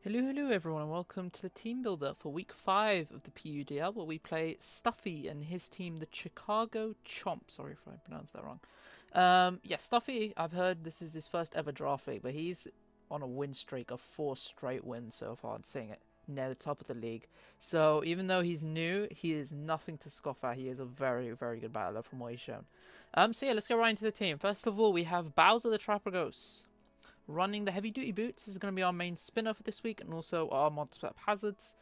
Hello everyone and welcome to the team builder for week 5 of the PUDL where we play Stuffy and his team, the Chicago Chomps. Sorry if I pronounced that wrong. Yeah, Stuffy, I've heard this is his first ever draft league, but he's on a win streak of 4 straight wins so far and seeing it near the top of the league. So even though he's new, he is nothing to scoff at. He is a very, very good battler from what he's shown. So yeah, let's get right into the team. First of all, we have Bowser the Trapper Ghost. Running the heavy duty boots is going to be our main spinner for this week, and also our mod swap hazards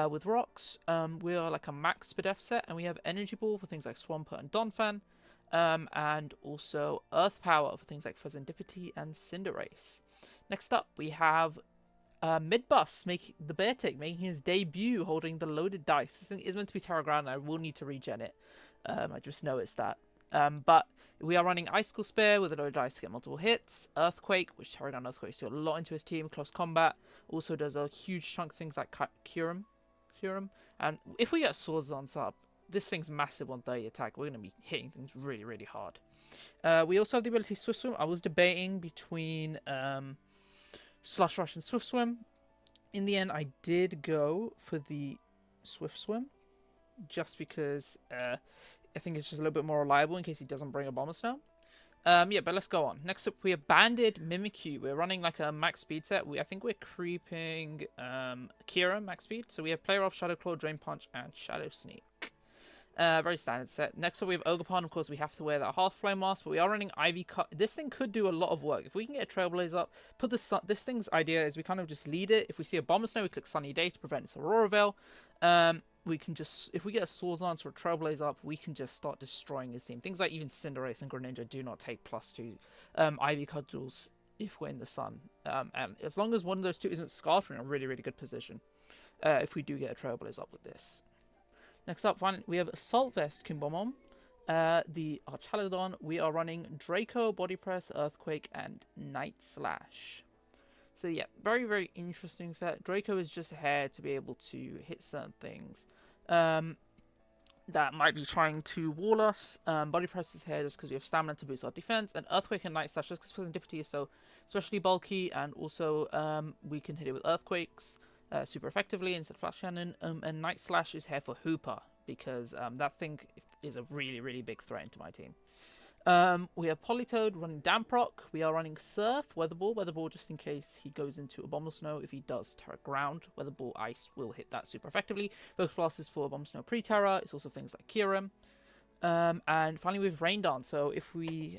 with rocks. We are like a max Spadef set, and we have energy ball for things like Swampert and Donphan, and also earth power for things like Fezendipity and Cinderace. Next up, we have Midbus making the Beartic making his debut, holding the loaded dice. This thing is meant to be Terra Ground, and I will need to regen it. I just noticed that. But we are running Icicle Spear with a low dice to get multiple hits. Earthquake, which Terra Ground Earthquakes do a lot into his team. Close Combat also does a huge chunk of things like Curum. And if we get Swords on sub, this thing's massive on 30 attack. We're going to be hitting things really, really hard. We also have the ability Swift Swim. I was debating between Slush Rush and Swift Swim. In the end, I did go for the Swift Swim, just because I think it's just a little bit more reliable in case he doesn't bring a Bomber Snow. Yeah, but let's go on. Next up, we have Banded Mimikyu. We're running like a max speed set. I think we're creeping Kira max speed. So we have Player Off, Shadow Claw, Drain Punch, and Shadow Sneak. Very standard set. Next up, we have Ogerpon. Of course, we have to wear that Half Flame Mask, but we are running Ivy Cut. This thing could do a lot of work. If we can get a Trailblaze up, put this thing's idea is we kind of just lead it. If we see a Bomber Snow, we click Sunny Day to prevent its Aurora Veil. We can just, if we get a Swords Lance or a Trailblaze up, we can just start destroying his team. Things like even Cinderace and Greninja do not take +2 Ivy Cudgels if we're in the sun. And as long as one of those two isn't scarfed, we're in a really, really good position if we do get a Trailblaze up with this. Next up, finally, we have Assault Vest Kimbomom, the Archaludon. We are running Draco, Body Press, Earthquake, and Night Slash. So yeah, very, very interesting set. Draco is just here to be able to hit certain things that might be trying to wall us. Body Press is here just because we have stamina to boost our defense, and Earthquake and Night Slash just because Fezendipity is so especially bulky, and also we can hit it with Earthquakes super effectively instead of Flash Cannon. And Night Slash is here for Hooper because that thing is a really, really big threat into my team. We have Politoed running Damproc. We are running Surf, Weatherball just in case he goes into a Bomber Snow. If he does Terra Ground, Weatherball Ice will hit that super effectively. Focus Blast is for Bomber Snow pre-Terra. It's also things like Kyurem. And finally we have Rain Dance. So if we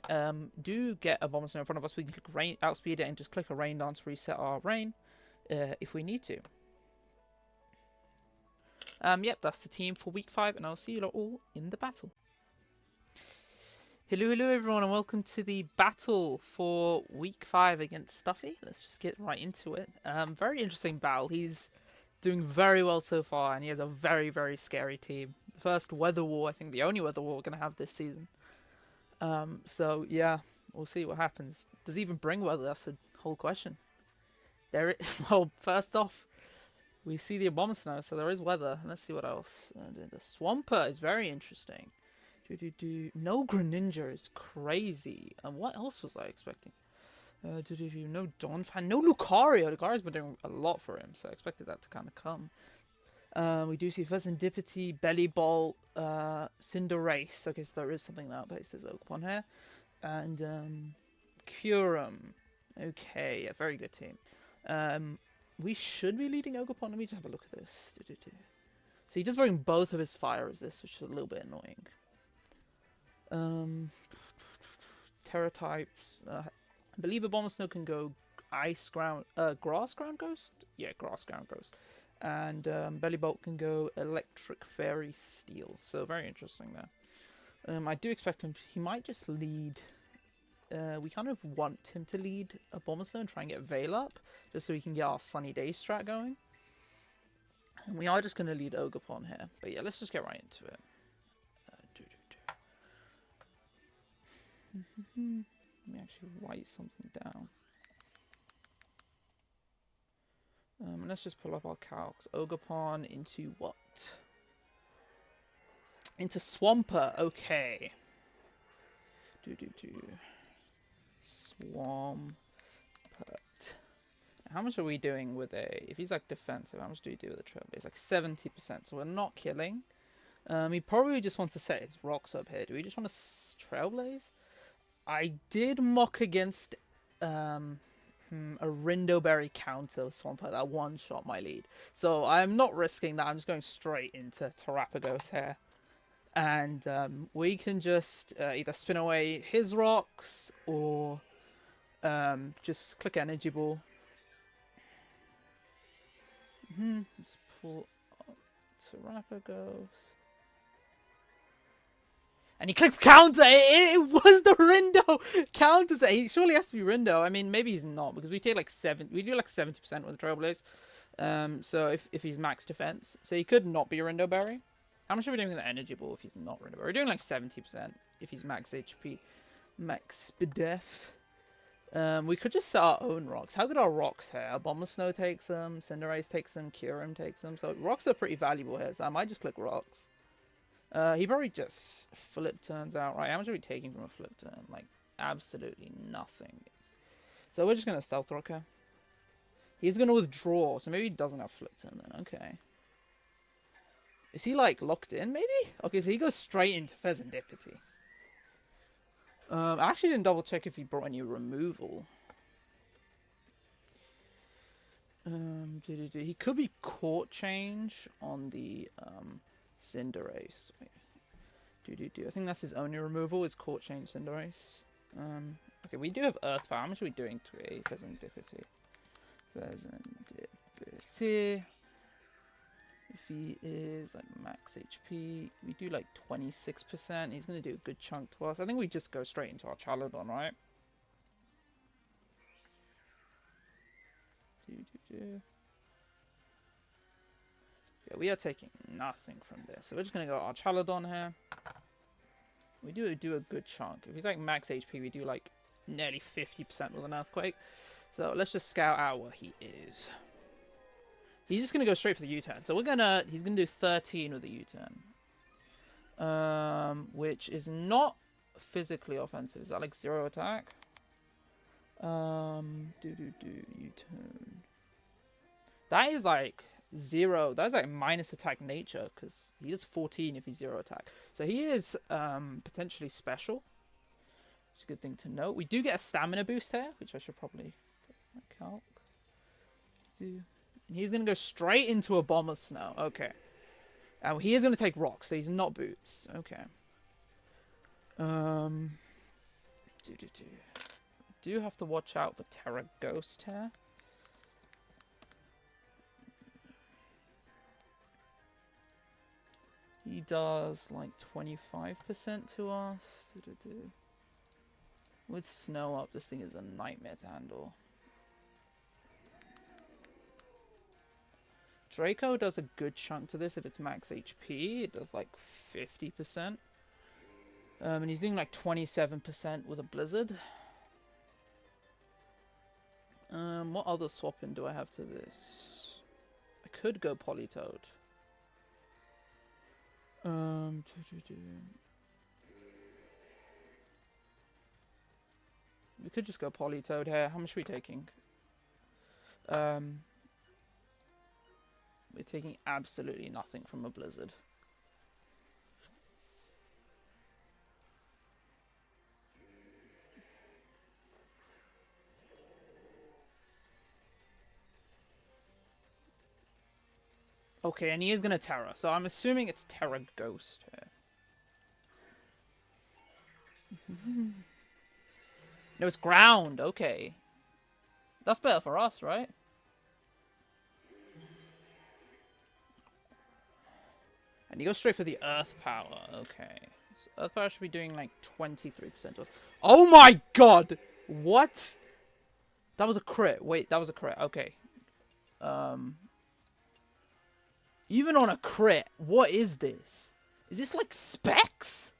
do get a Bomber Snow in front of us, we can click outspeed it and just click a Rain Dance, reset our rain if we need to. Yep, that's the team for week 5, and I'll see you all in the battle. Hello everyone, and welcome to the battle for week 5 against Stuffy. Let's just get right into it. Very interesting battle. He's doing very well so far, and he has a very, very scary team. The first Weather War, I think the only Weather War we're going to have this season. So yeah, we'll see what happens. Does he even bring weather? That's the whole question. Well, first off, we see the Bomber Snow, so there is weather. Let's see what else. The Swampert is very interesting. No Greninja is crazy. And what else was I expecting? No Donphan, no Lucario. Lucario's been doing a lot for him, so I expected that to kind of come. We do see Fezendipity, Belly Bolt, Cinderace. Okay, so there is something that outpaces Ogerpon here. And Kyurem. Okay, yeah, very good team. We should be leading Ogerpon. Let me just have a look at this. So he does bring both of his fire resist, which is a little bit annoying. Terra types. I believe a Bomber Snow can go Ice Ground, Grass Ground Ghost? Yeah, Grass Ground Ghost. And Belly Bolt can go Electric Fairy Steel. So very interesting there. I do expect him, he might just lead. We kind of want him to lead a Bomber Snow and try and get Veil up, just so we can get our Sunny Day strat going. And we are just going to lead Ogerpon here. But yeah, let's just get right into it. Let me actually write something down. Let's just pull up our calcs. Ogerpon into what? Into Swampert. Okay. Swampert. How much are we doing with a... If he's like defensive, how much do we do with a Trailblaze? Like 70%, so we're not killing. He probably just wants to set his rocks up here. Do we just want to Trailblaze? I did mock against a Rindoberry counter Swampert that one-shot my lead. So I'm not risking that. I'm just going straight into Terrapagos here. And we can just either spin away his rocks or just click Energy Ball. Let's pull Terrapagos. And he clicks counter. It was the Rindo counter. He surely has to be Rindo. I mean, maybe he's not because we take like we do like 70% with the Trailblaze. So if he's max defense, so he could not be a Rindo Berry. How much are we doing with the Energy Ball if he's not Rindo Berry? We're doing like 70% if he's max HP, max def. We could just set our own rocks. How good are rocks here? Bomber Snow takes them, Cinderace takes them, Kyurem takes them. So rocks are pretty valuable here. So I might just click rocks. He probably just flip turns out, right? How much are we taking from a flip turn? Like, absolutely nothing. So we're just going to Stealth Rock here. He's going to withdraw, so maybe he doesn't have flip turn then. Okay. Is he, like, locked in, maybe? Okay, so he goes straight into Pheasantipity. I actually didn't double check if he brought any removal. He could be Court Change on the, Cinderace. Wait. I think that's his only removal is Court Change Cinderace. Okay, we do have Earth Power. How much are we doing to a Pheasantipity? Pheasantipity. If he is like max HP, we do like 26%. He's going to do a good chunk to us. I think we just go straight into our Chaladon, right? Yeah, we are taking nothing from this. So we're just going to go our Chaladon here. We do a good chunk. If he's like max HP, we do like nearly 50% with an Earthquake. So let's just scout out what he is. He's just going to go straight for the U-turn. So he's going to do 13 with the U-turn. Which is not physically offensive. Is that like 0 attack? U-turn. That is like 0. That's like minus attack nature because he is 14 if he's 0 attack. So he is potentially special. It's a good thing to note. We do get a stamina boost here, which I should probably put my calc. He's going to go straight into a Bomber Snow. Okay. And he is going to take rocks, so he's not boots. Okay. Do have to watch out for Terra Ghost here. He does like 25% to us. With snow up, this thing is a nightmare to handle. Draco does a good chunk to this if it's max HP. It does like 50%. And he's doing like 27% with a Blizzard. What other swap-in do I have to this? I could go Politoed. We could just go Politoed here. How much are we taking? We're taking absolutely nothing from a Blizzard. Okay, and he is going to Terra, so I'm assuming it's Terra Ghost here. No, it's Ground, okay. That's better for us, right? And he goes straight for the Earth Power, okay. So Earth Power should be doing like 23% to us. Oh my god! What? That was a crit. Wait, that was a crit, okay. Even on a crit, what is this? Is this like Specs?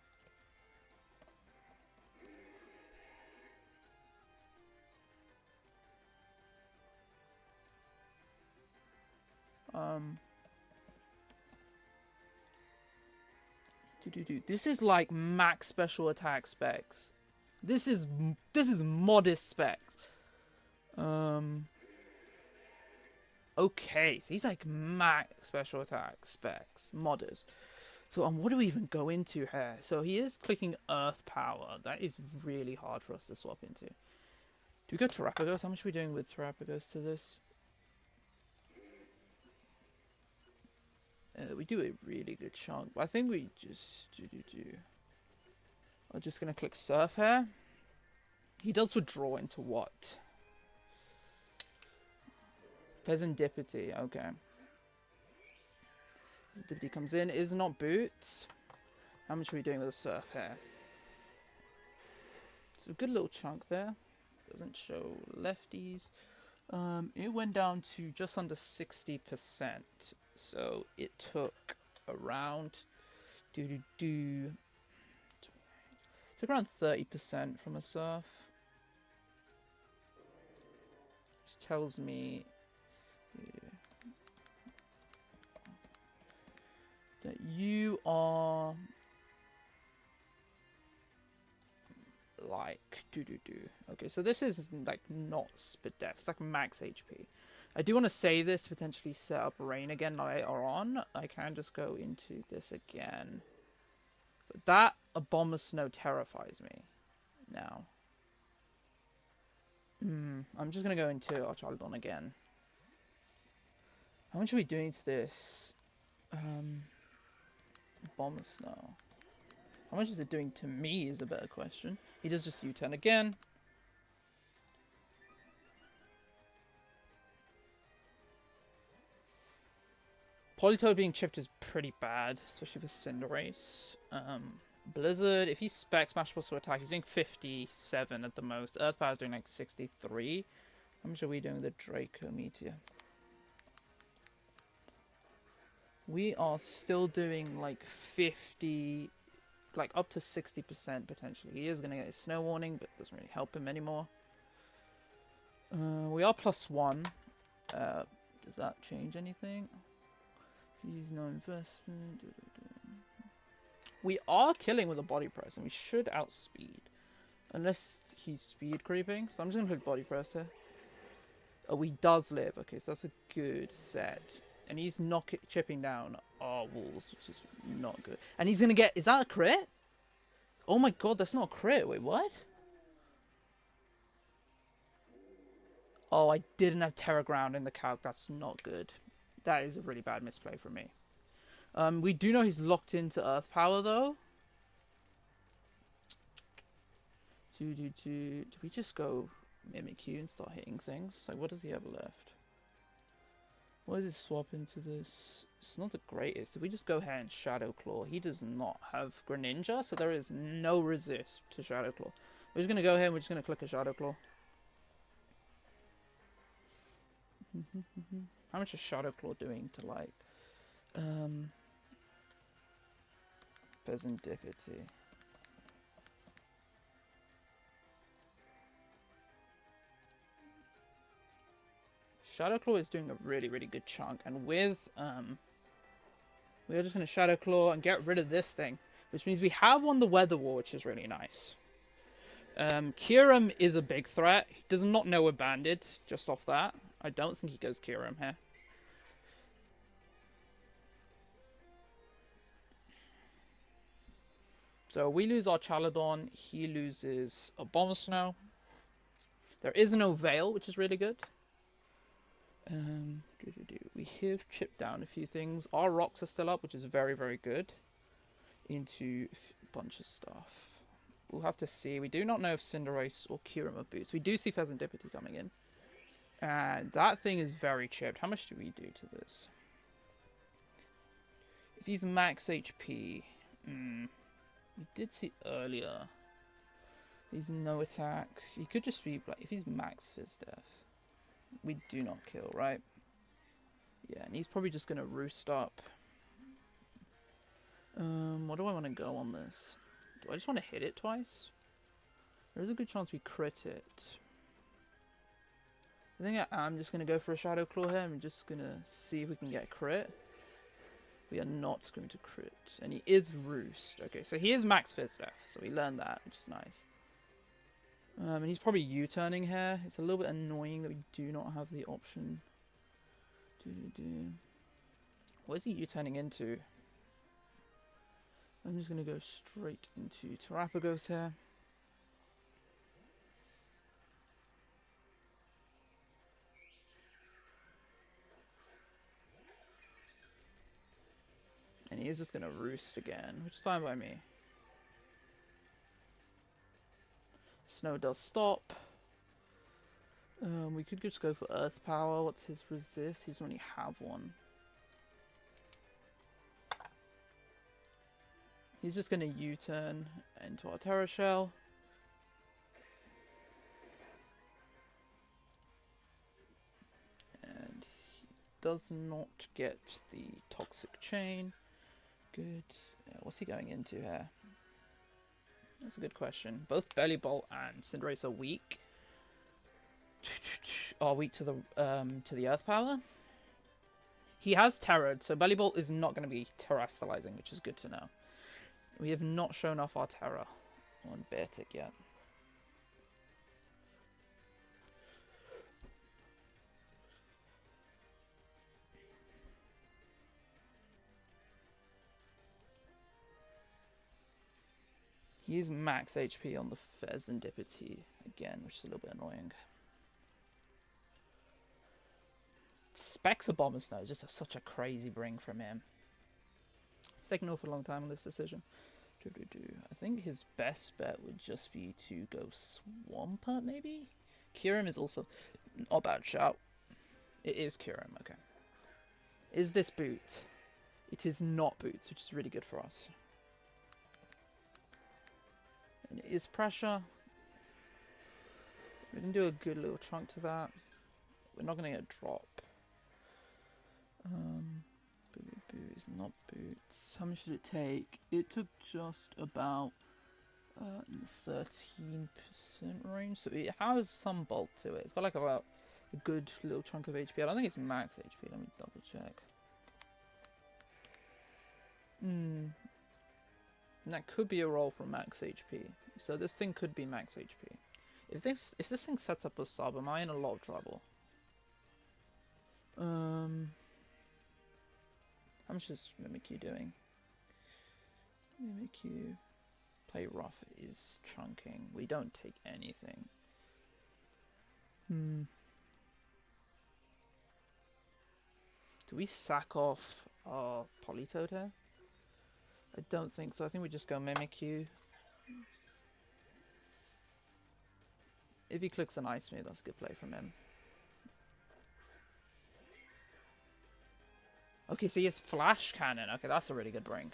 This is like max special attack specs. This is modest specs. Okay, so he's like max special attack specs, modders. So what do we even go into here? So he is clicking Earth Power. That is really hard for us to swap into. Do we go Terrapagos? How much are we doing with Terrapagos to this? We do a really good chunk. I think we just I'm just gonna click Surf here. He does withdraw into what? Serendipity, okay. Serendipity comes in, is not boots. How much are we doing with the Surf here? So a good little chunk there. Doesn't show lefties. It went down to just under 60%. So it took around took around 30% from a Surf. Which tells me that you are like okay, so this is like not spit def, it's like max HP. I do want to save this to potentially set up rain again later on. I can just go into this again, but that Abomasnow terrifies me now. I'm just gonna go into Archaludon again. How much are we doing to this Abomasnow? How much is it doing to me is a better question. He does just U-turn again. Politoed being chipped is pretty bad, especially for Cinderace. Blizzard, if he specs Smash Plus to attack, he's doing 57 at the most. Earth Power is doing like 63. How much are we doing with the Draco Meteor? We are still doing like 50, like up to 60% potentially. He is going to get a snow warning, but it doesn't really help him anymore. We are +1. Does that change anything? He's no investment. We are killing with a body press, and we should outspeed. Unless he's speed creeping. So I'm just going to click body press here. Oh, he does live. Okay, so that's a good set. And he's not chipping down our walls, which is not good. And he's going to get... Is that a crit? Oh my god, that's not a crit. Wait, what? Oh, I didn't have Terra Ground in the calc. That's not good. That is a really bad misplay from me. We do know he's locked into Earth Power, though. Do we just go Mimikyu and start hitting things? Like, what does he have left? What does it swap into this? It's not the greatest. If we just go ahead and Shadow Claw, he does not have Greninja, so there is no resist to Shadow Claw. We're just going to go ahead and we're just going to click a Shadow Claw. How much is Shadow Claw doing to, like, Serendipity? Shadow Claw is doing a really, really good chunk, and with, we're just going to Shadow Claw and get rid of this thing, which means we have won the Weather War, which is really nice. Kyurem is a big threat. He does not know we're banded, just off that. I don't think he goes Kyurem here. So we lose our Chaladon, he loses Abomasnow. There is no Veil, which is really good. We have chipped down a few things. Our rocks are still up, which is very, very good. Into a bunch of stuff. We'll have to see. We do not know if Cinderace or Kyurem are boosts. We do see Serendipity coming in. And that thing is very chipped. How much do we do to this? If he's max HP... we did see earlier. He's no attack. He could just be like... If he's max Fizz Def, we do not kill, right? Yeah, and he's probably just going to roost up. What do I want to go on this? Do I just want to hit it twice? There's a good chance we crit it. I think I'm just going to go for a Shadow Claw here. I'm just going to see if we can get a crit. We are not going to crit. And he is Roost. Okay, so he is max Fizz Def, so we learned that, which is nice. And he's probably U-turning here. It's a little bit annoying that we do not have the option What is he U-turning into? I'm just going to go straight into Terrapagos here. And he is just going to roost again, which is fine by me. Snow does stop. We could just go for Earth Power. What's his resist? He doesn't really have one. He's just going to U-turn into our Terra Shell. And he does not get the Toxic Chain. Good. What's he going into here? That's a good question. Both Belly Bolt and Cinderace are weak. Are weak to the Earth Power. He has Terra, so Belly Bolt is not going to be terrestrializing, which is good to know. We have not shown off our Terra on Beartic yet. He's max HP on the Fezandipity again, which is a little bit annoying. Specs of Bomber Snow is just such a crazy bring from him. It's taken an awful long time on this decision. I think his best bet would just be to go Swampert, maybe? Kyurem is also not a bad shout. It is Kyurem, okay. Is this Boot? It is not Boots, which is really good for us. And it is Pressure. We can do a good little chunk to that. We're not going to get a drop. Boo is not Boots. How much did it take? It took just about 13% range, so it has some bulk to it. It's got like about a good little chunk of HP. I don't think it's max HP. Let me double check. That could be a roll from max HP. So this thing could be max HP. If this thing sets up a sub, am I in a lot of trouble? How much is Mimikyu doing? Mimikyu. Play rough is chunking. We don't take anything. Do we sack off our Politoed here? I don't think so. I think we just go Mimikyu. If he clicks an Ice Move, that's a good play from him. Okay, so he has Flash Cannon. Okay, that's a really good bring.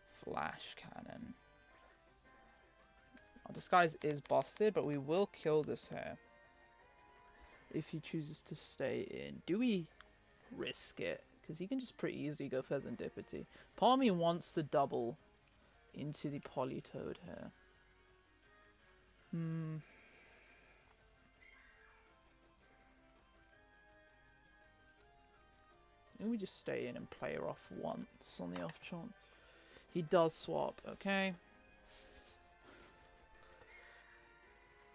Flash Cannon. Our Disguise is busted, but we will kill this here. If he chooses to stay in. Do we risk it? Because he can just pretty easily go Fezandipity. Part of me wants to double into the Politoed here. Maybe we just stay in and play her off once on the off chance. He does swap, okay.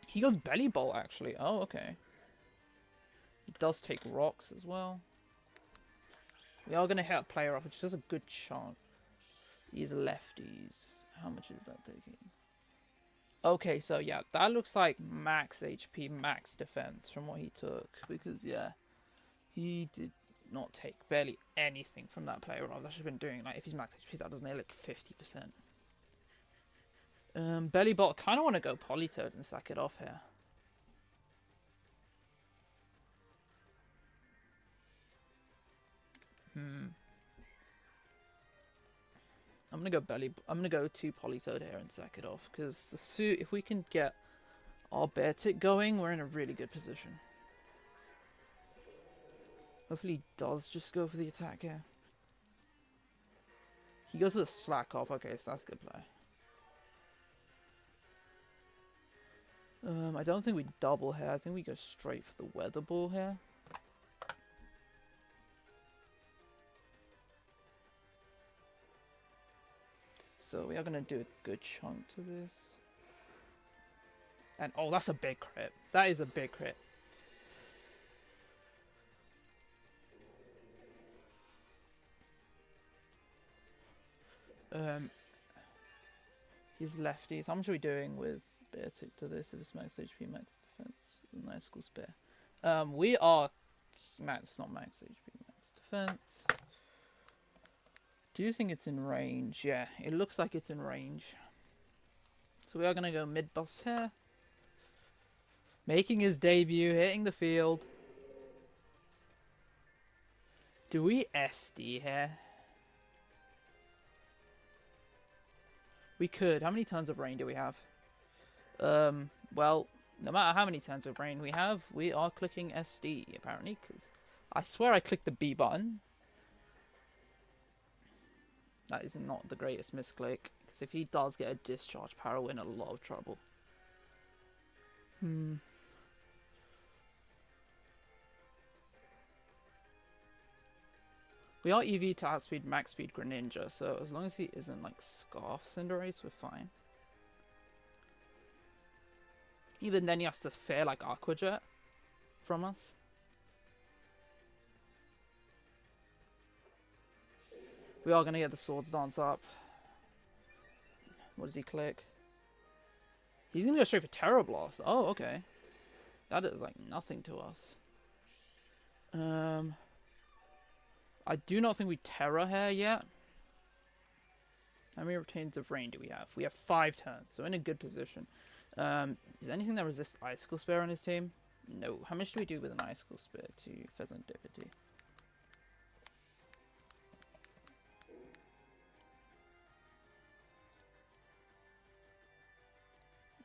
He goes Belly Bolt, actually. Oh, okay. He does take rocks as well. We are going to hit a player off, which is a good chunk. These lefties. How much is that taking? Okay, so yeah, that looks like max HP, max defense from what he took. Because, yeah, he did not take barely anything from that player off. That should have been doing, like, if he's max HP, that doesn't hit like 50%. Belly Bot, kind of want to go Politoed and sack it off here. I'm gonna go I'm gonna go to Politoed here and sack it off because the suit. If we can get our Beartic going, we're in a really good position. Hopefully, he does just go for the attack here. He goes for the slack off. Okay, so that's a good play. I don't think we double here. I think we go straight for the Weather Ball here. So we are going to do a good chunk to this. And oh, that's a big crit. That is a big crit. He's lefty. So how much are we doing with Beartic to this? If it's max HP, max defense, nice school spare. We are max, not max HP, max defense. Do you think it's in range? Yeah, it looks like it's in range. So we are gonna go mid boss here. Making his debut, hitting the field. Do we SD here? We could. How many turns of rain do we have? Well, no matter how many turns of rain we have, we are clicking SD, apparently, because I swear I clicked the B button. That is not the greatest misclick, because if he does get a discharge power, we're in a lot of trouble. We are EV to outspeed max speed Greninja, so as long as he isn't like Scarf Cinderace, we're fine. Even then he has to fare like Aqua Jet from us. We are going to get the Swords Dance up. What does he click? He's going to go straight for Terra Blast. Oh, okay. That is like nothing to us. I do not think we Terra here yet. How many Retains of Rain do we have? We have 5 turns, so in a good position. Is there anything that resists Icicle Spear on his team? No. How much do we do with an Icicle Spear to Pheasant Deputy?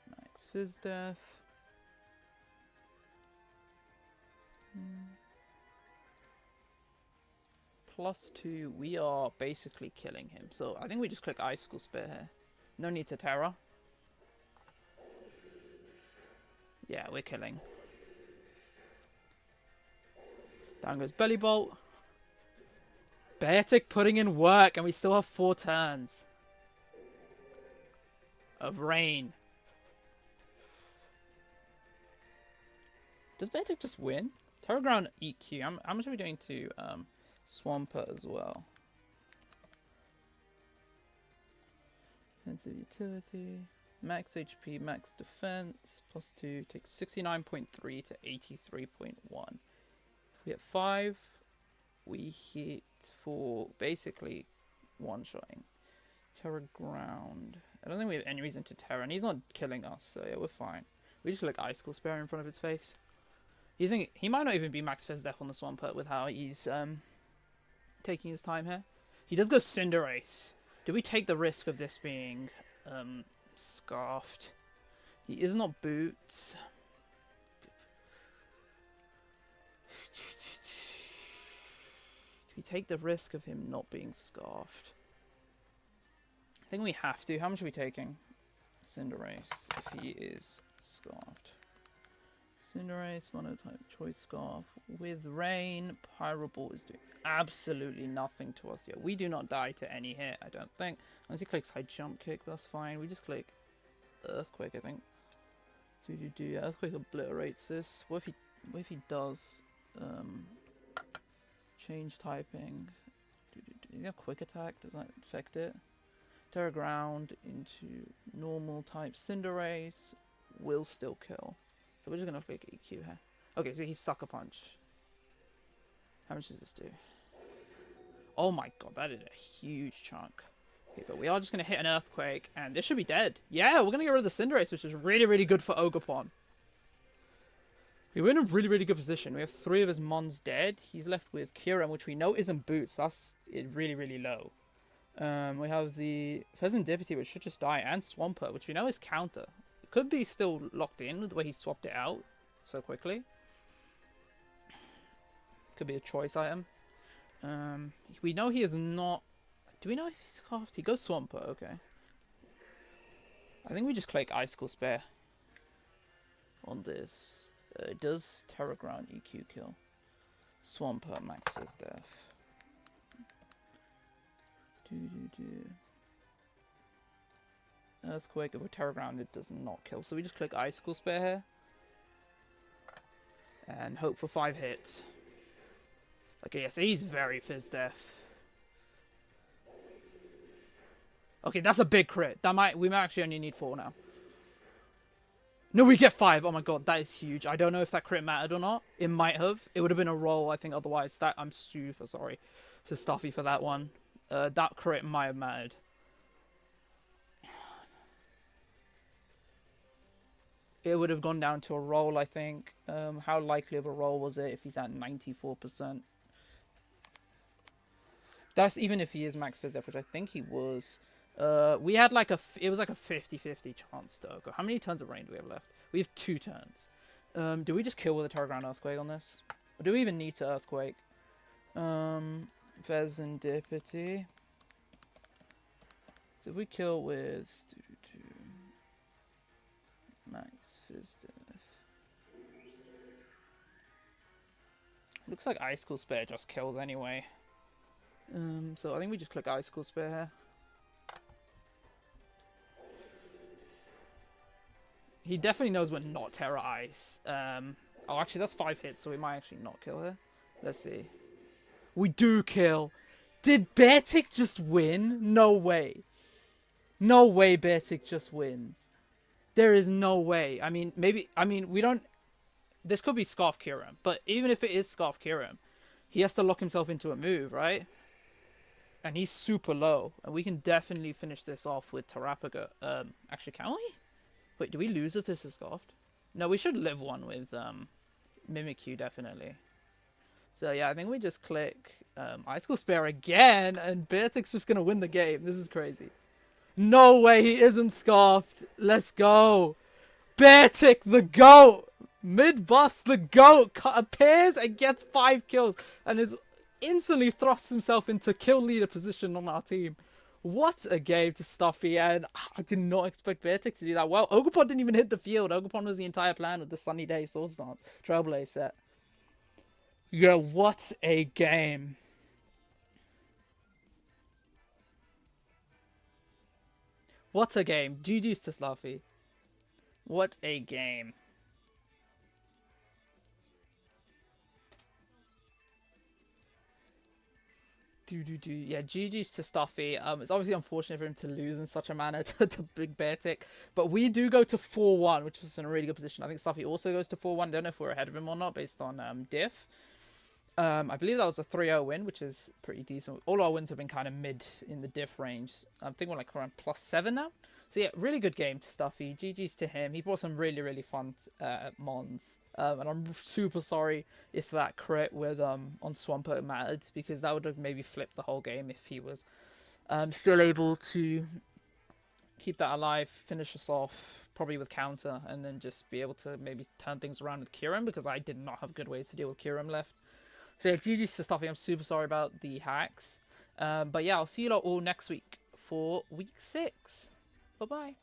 Max Fizz Def. +2, we are basically killing him. So I think we just click Icicle Spear here. No need to Terra. Yeah, we're killing. Down goes Belly Bolt. Beartic putting in work, and we still have 4 turns of rain. Does Beartic just win? Terra Ground EQ. How much are we doing to Swampert as well? Defensive utility. Max HP, max defense. +2 takes 69.3 to 83.1. If we hit 5, we hit for basically one-shotting. Terra Ground. I don't think we have any reason to Terra, and he's not killing us, so yeah, we're fine. We just like Icicle Spear in front of his face. He might not even be max Fizz Def on the Swampert with how he's taking his time here. He does go Cinderace. Do we take the risk of this being Scarfed? He is not Boots. Do we take the risk of him not being Scarfed? I think we have to. How much are we taking? Cinderace, if he is Scarfed. Cinderace, Monotype, Choice Scarf. With Rain, Pyro Ball is doing absolutely nothing to us yet. We do not die to any hit, I don't think. Unless he clicks High Jump Kick, that's fine. We just click Earthquake, I think. Yeah, Earthquake obliterates this. What if he does change typing? Is he a Quick Attack? Does that affect it? Terra Ground into normal type Cinderace will still kill. So we're just going to click EQ here. Okay, so he's Sucker Punch. How much does this do? Oh my god, that is a huge chunk. Okay, but we are just going to hit an Earthquake, and this should be dead. Yeah, we're going to get rid of the Cinderace, which is really, really good for Ogerpon. We're in a really, really good position. We have 3 of his Mons dead. He's left with Kieran, which we know isn't Boots. That's really, really low. We have the Pheasant Deputy, which should just die, and Swampert, which we know is counter. It could be still locked in with the way he swapped it out so quickly. Could be a choice item. We know he is not... Do we know if he's Scarfed? He goes Swampert, okay. I think we just click Icicle Spear on this. Does Terra Ground EQ kill? Swampert, max Fizz Def. Earthquake over Terra Ground, it does not kill. So we just click Icicle Spear here. And hope for 5 hits. Okay, yes, he's very Fizz Def. Okay, that's a big crit. We might actually only need 4 now. No, we get 5. Oh my god, that is huge. I don't know if that crit mattered or not. It might have. It would have been a roll, I think, otherwise. I'm super sorry to Stuffy for that one. That crit might have mattered. It would have gone down to a roll, I think. How likely of a roll was it if he's at 94%? That's even if he is max phys def, which I think he was. We had like it was like a 50-50 chance to go. How many turns of rain do we have left? We have 2 turns. Do we just kill with a Terra Ground Earthquake on this? Or do we even need to Earthquake? Vezendipity. So if we kill with max phys def. Looks like Icicle Spear just kills anyway. So I think we just click Icicle Spear here. He definitely knows we're not Terra Ice. Oh, actually, that's 5 hits, so we might actually not kill her. Let's see. We do kill. Did Beartic just win? No way. No way Beartic just wins. There is no way. I mean, maybe... I mean, we don't... This could be Scarf Kirim, but even if it is Scarf Kirim, he has to lock himself into a move, right? And he's super low, and we can definitely finish this off with Tarapaga. Actually, can we? Wait, do we lose if this is Scoffed? No, we should live one with Mimikyu, definitely. So yeah, I think we just click Icicle Spear again, and Beartic's just going to win the game. This is crazy. No way he isn't Scoffed. Let's go. Beartic, the GOAT. Mid-boss, the GOAT appears and gets 5 kills, and is instantly thrusts himself into kill leader position on our team. What a game to Stuffy, and I did not expect Beartic to do that well. Ogerpon didn't even hit the field. Ogerpon was the entire plan with the Sunny Day Swords Dance Trailblaze set. Yeah, what a game. What a game. GG's to Stuffy. What a game. Yeah, GG's to Stuffy. It's obviously unfortunate for him to lose in such a manner to Big Beartic, but we do go to 4-1, which was in a really good position. I think Stuffy also goes to 4-1. Don't know if we're ahead of him or not based on diff. I believe that was a 3-0 win, which is pretty decent. All our wins have been kind of mid in the diff range. I think we're like around +7 now. So yeah, really good game to Stuffy. GG's to him. He brought some really, really fun mons. And I'm super sorry if that crit with on Swampert mattered, because that would have maybe flipped the whole game if he was still able to keep that alive, finish us off, probably with counter, and then just be able to maybe turn things around with Kirim, because I did not have good ways to deal with Kirim left. So yeah, GG's to Stuffy. I'm super sorry about the hacks. But yeah, I'll see you lot all next week for week 6. Bye-bye.